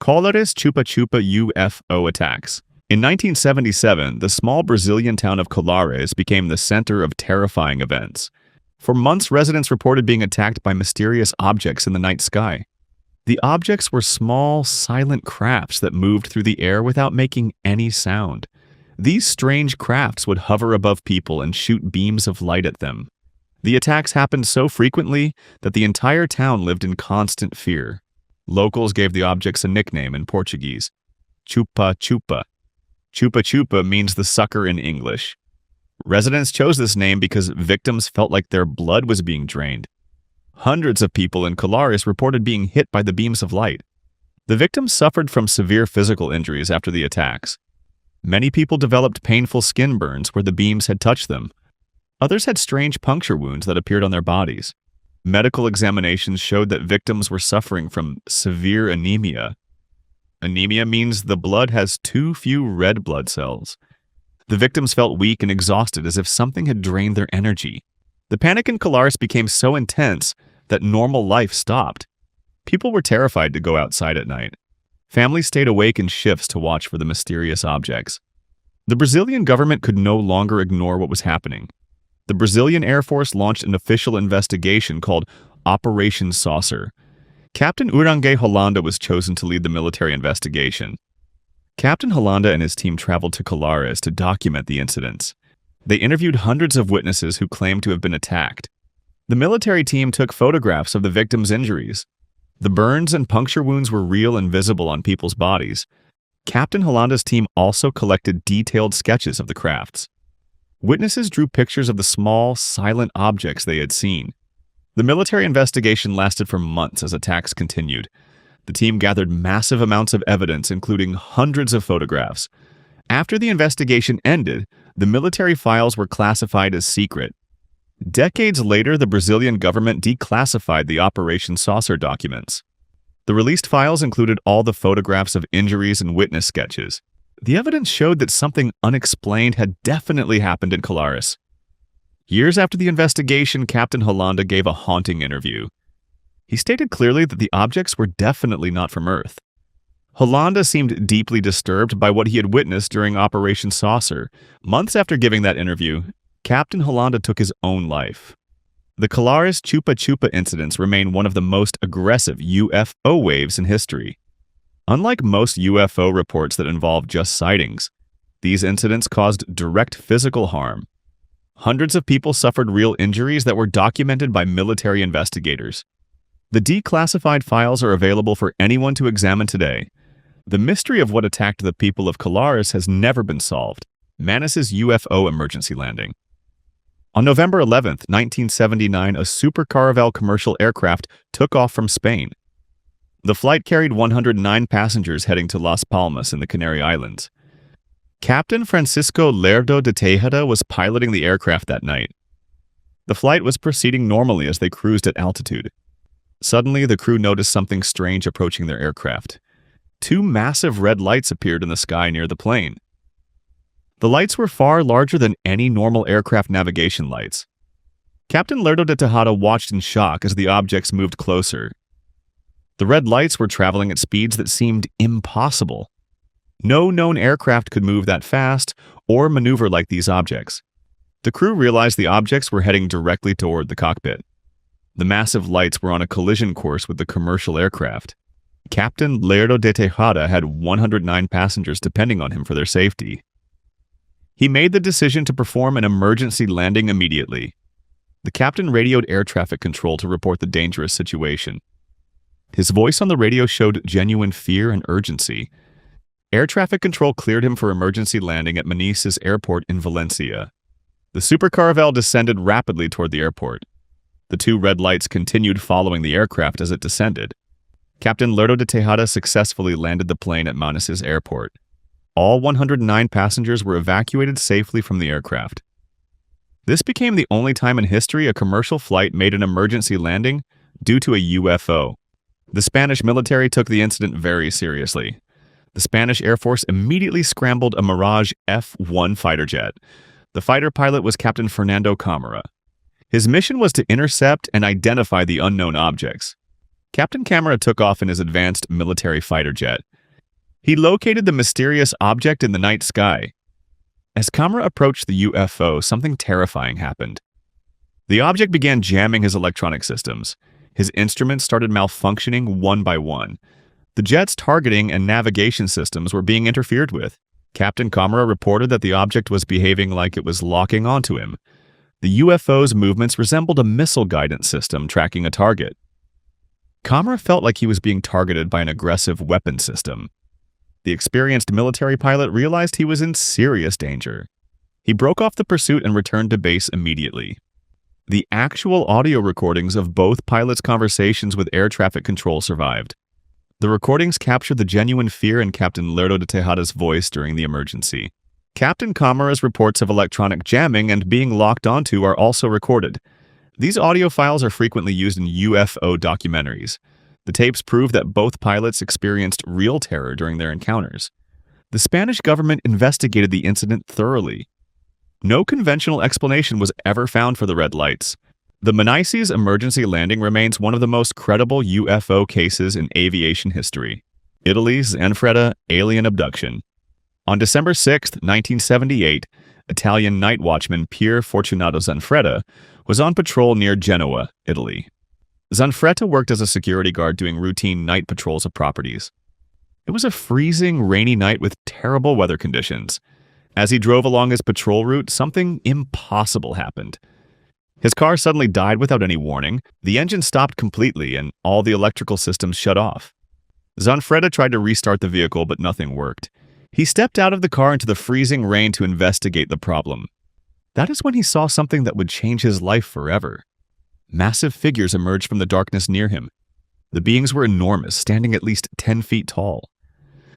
Colares Chupa UFO attacks. In 1977, the small Brazilian town of Colares became the center of terrifying events. For months, residents reported being attacked by mysterious objects in the night sky. The objects were small, silent crafts that moved through the air without making any sound. These strange crafts would hover above people and shoot beams of light at them. The attacks happened so frequently that the entire town lived in constant fear. Locals gave the objects a nickname in Portuguese, Chupa Chupa. Chupa Chupa means the sucker in English. Residents chose this name because victims felt like their blood was being drained. Hundreds of people in Colares reported being hit by the beams of light. The victims suffered from severe physical injuries after the attacks. Many people developed painful skin burns where the beams had touched them. Others had strange puncture wounds that appeared on their bodies. Medical examinations showed that victims were suffering from severe anemia. Anemia means the blood has too few red blood cells. The victims felt weak and exhausted as if something had drained their energy. The panic in Colares became so intense that normal life stopped. People were terrified to go outside at night. Families stayed awake in shifts to watch for the mysterious objects. The Brazilian government could no longer ignore what was happening. The Brazilian Air Force launched an official investigation called Operation Saucer. Captain Urangue Holanda was chosen to lead the military investigation. Captain Holanda and his team traveled to Colares to document the incidents. They interviewed hundreds of witnesses who claimed to have been attacked. The military team took photographs of the victims' injuries. The burns and puncture wounds were real and visible on people's bodies. Captain Holanda's team also collected detailed sketches of the crafts. Witnesses drew pictures of the small, silent objects they had seen. The military investigation lasted for months as attacks continued. The team gathered massive amounts of evidence, including hundreds of photographs. After the investigation ended, the military files were classified as secret. Decades later, the Brazilian government declassified the Operation Saucer documents. The released files included all the photographs of injuries and witness sketches. The evidence showed that something unexplained had definitely happened in Colares. Years after the investigation, Captain Holanda gave a haunting interview. He stated clearly that the objects were definitely not from Earth. Holanda seemed deeply disturbed by what he had witnessed during Operation Saucer. Months after giving that interview, Captain Holanda took his own life. The Colares Chupa Chupa incidents remain one of the most aggressive UFO waves in history. Unlike most UFO reports that involve just sightings, these incidents caused direct physical harm. Hundreds of people suffered real injuries that were documented by military investigators. The declassified files are available for anyone to examine today. The mystery of what attacked the people of Colares has never been solved. Manises UFO emergency landing. On November 11, 1979, a Super Caravel commercial aircraft took off from Spain. The flight carried 109 passengers heading to Las Palmas in the Canary Islands. Captain Francisco Lerdo de Tejada was piloting the aircraft that night. The flight was proceeding normally as they cruised at altitude. Suddenly, the crew noticed something strange approaching their aircraft. Two massive red lights appeared in the sky near the plane. The lights were far larger than any normal aircraft navigation lights. Captain Lerdo de Tejada watched in shock as the objects moved closer. The red lights were traveling at speeds that seemed impossible. No known aircraft could move that fast or maneuver like these objects. The crew realized the objects were heading directly toward the cockpit. The massive lights were on a collision course with the commercial aircraft. Captain Lerdo de Tejada had 109 passengers depending on him for their safety. He made the decision to perform an emergency landing immediately. The captain radioed air traffic control to report the dangerous situation. His voice on the radio showed genuine fear and urgency. Air traffic control cleared him for emergency landing at Manises Airport in Valencia. The Super Caravel descended rapidly toward the airport. The two red lights continued following the aircraft as it descended. Captain Lerdo de Tejada successfully landed the plane at Manises Airport. All 109 passengers were evacuated safely from the aircraft. This became the only time in history a commercial flight made an emergency landing due to a UFO. The Spanish military took the incident very seriously. The Spanish Air Force immediately scrambled a Mirage F-1 fighter jet. The fighter pilot was Captain Fernando Camara. His mission was to intercept and identify the unknown objects. Captain Camara took off in his advanced military fighter jet. He located the mysterious object in the night sky. As Kamara approached the UFO, something terrifying happened. The object began jamming his electronic systems. His instruments started malfunctioning one by one. The jet's targeting and navigation systems were being interfered with. Captain Kamara reported that the object was behaving like it was locking onto him. The UFO's movements resembled a missile guidance system tracking a target. Kamara felt like he was being targeted by an aggressive weapon system. The experienced military pilot realized he was in serious danger. He broke off the pursuit and returned to base immediately. The actual audio recordings of both pilots' conversations with air traffic control survived. The recordings captured the genuine fear in Captain Lerdo de Tejada's voice during the emergency. Captain Kamara's reports of electronic jamming and being locked onto are also recorded. These audio files are frequently used in UFO documentaries. The tapes prove that both pilots experienced real terror during their encounters. The Spanish government investigated the incident thoroughly. No conventional explanation was ever found for the red lights. The Manises emergency landing remains one of the most credible UFO cases in aviation history. Italy's Zanfretta alien abduction. On December 6, 1978, Italian night watchman Pier Fortunato Zanfretta was on patrol near Genoa, Italy. Zanfretta worked as a security guard doing routine night patrols of properties. It was a freezing, rainy night with terrible weather conditions. As he drove along his patrol route, something impossible happened. His car suddenly died without any warning. The engine stopped completely and all the electrical systems shut off. Zanfretta tried to restart the vehicle, but nothing worked. He stepped out of the car into the freezing rain to investigate the problem. That is when he saw something that would change his life forever. Massive figures emerged from the darkness near him. The beings were enormous, standing at least 10 feet tall.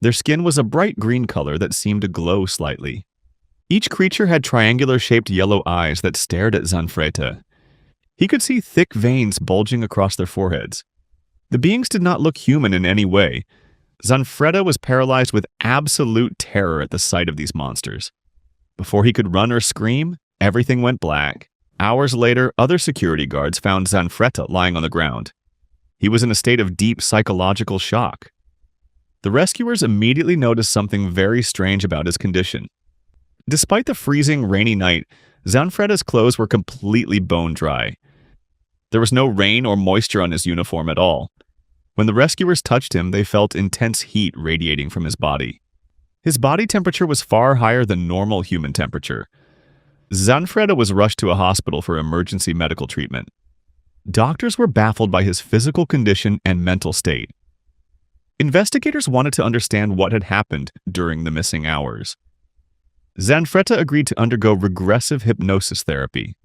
Their skin was a bright green color that seemed to glow slightly. Each creature had triangular-shaped yellow eyes that stared at Zanfretta. He could see thick veins bulging across their foreheads. The beings did not look human in any way. Zanfretta was paralyzed with absolute terror at the sight of these monsters. Before he could run or scream, everything went black. Hours later, other security guards found Zanfretta lying on the ground. He was in a state of deep psychological shock. The rescuers immediately noticed something very strange about his condition. Despite the freezing, rainy night, Zanfretta's clothes were completely bone dry. There was no rain or moisture on his uniform at all. When the rescuers touched him, they felt intense heat radiating from his body. His body temperature was far higher than normal human temperature. Zanfretta was rushed to a hospital for emergency medical treatment. Doctors were baffled by his physical condition and mental state. Investigators wanted to understand what had happened during the missing hours. Zanfretta agreed to undergo regressive hypnosis therapy.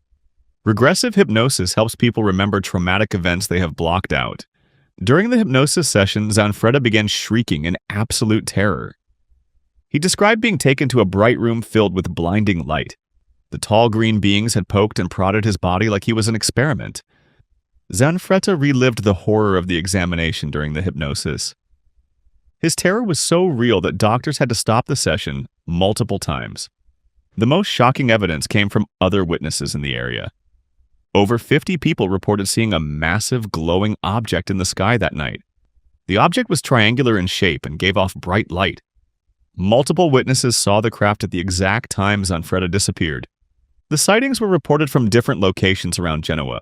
Regressive hypnosis helps people remember traumatic events they have blocked out. During the hypnosis session, Zanfretta began shrieking in absolute terror. He described being taken to a bright room filled with blinding light. The tall green beings had poked and prodded his body like he was an experiment. Zanfretta relived the horror of the examination during the hypnosis. His terror was so real that doctors had to stop the session multiple times. The most shocking evidence came from other witnesses in the area. Over 50 people reported seeing a massive glowing object in the sky that night. The object was triangular in shape and gave off bright light. Multiple witnesses saw the craft at the exact time Zanfretta disappeared. The sightings were reported from different locations around Genoa.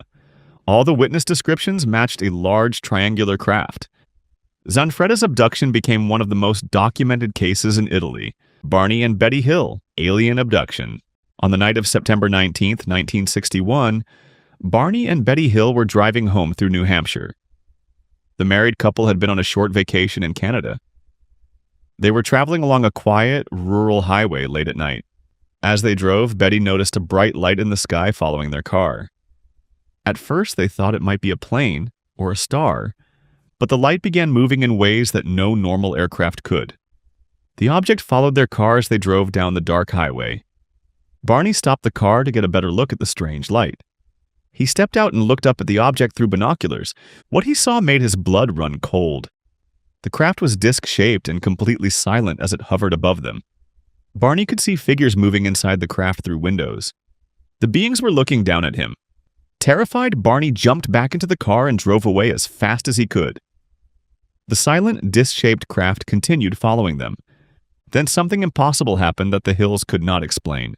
All the witness descriptions matched a large triangular craft. Zanfretta's abduction became one of the most documented cases in Italy. Barney and Betty Hill, alien abduction. On the night of September 19, 1961, Barney and Betty Hill were driving home through New Hampshire. The married couple had been on a short vacation in Canada. They were traveling along a quiet, rural highway late at night. As they drove, Betty noticed a bright light in the sky following their car. At first, they thought it might be a plane or a star, but the light began moving in ways that no normal aircraft could. The object followed their car as they drove down the dark highway. Barney stopped the car to get a better look at the strange light. He stepped out and looked up at the object through binoculars. What he saw made his blood run cold. The craft was disc-shaped and completely silent as it hovered above them. Barney could see figures moving inside the craft through windows. The beings were looking down at him. Terrified, Barney jumped back into the car and drove away as fast as he could. The silent, disc-shaped craft continued following them. Then something impossible happened that the hills could not explain.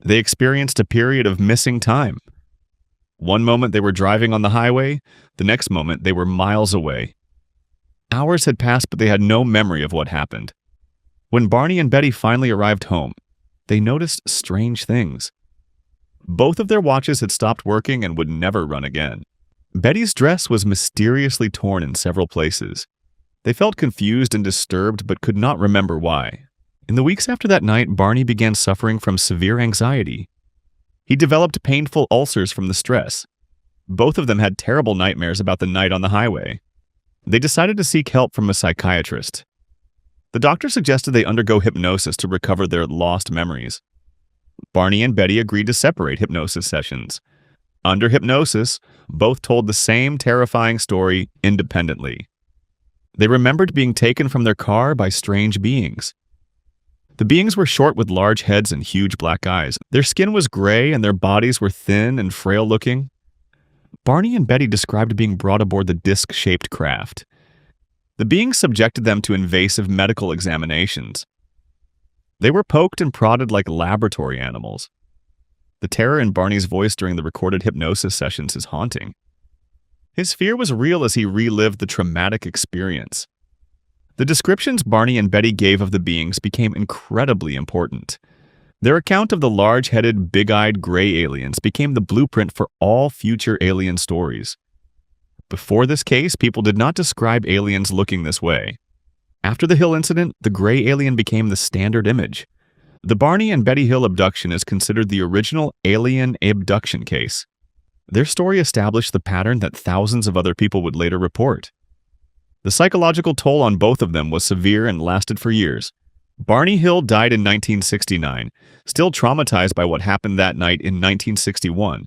They experienced a period of missing time. One moment they were driving on the highway, the next moment they were miles away. Hours had passed, but they had no memory of what happened. When Barney and Betty finally arrived home, they noticed strange things. Both of their watches had stopped working and would never run again. Betty's dress was mysteriously torn in several places. They felt confused and disturbed but could not remember why. In the weeks after that night, Barney began suffering from severe anxiety. He developed painful ulcers from the stress. Both of them had terrible nightmares about the night on the highway. They decided to seek help from a psychiatrist. The doctor suggested they undergo hypnosis to recover their lost memories. Barney and Betty agreed to separate hypnosis sessions. Under hypnosis, both told the same terrifying story independently. They remembered being taken from their car by strange beings. The beings were short with large heads and huge black eyes. Their skin was gray and their bodies were thin and frail-looking. Barney and Betty described being brought aboard the disc-shaped craft. The beings subjected them to invasive medical examinations. They were poked and prodded like laboratory animals. The terror in Barney's voice during the recorded hypnosis sessions is haunting. His fear was real as he relived the traumatic experience. The descriptions Barney and Betty gave of the beings became incredibly important. Their account of the large-headed, big-eyed gray aliens became the blueprint for all future alien stories. Before this case, people did not describe aliens looking this way. After the Hill incident, the gray alien became the standard image. The Barney and Betty Hill abduction is considered the original alien abduction case. Their story established the pattern that thousands of other people would later report. The psychological toll on both of them was severe and lasted for years. Barney Hill died in 1969, still traumatized by what happened that night in 1961.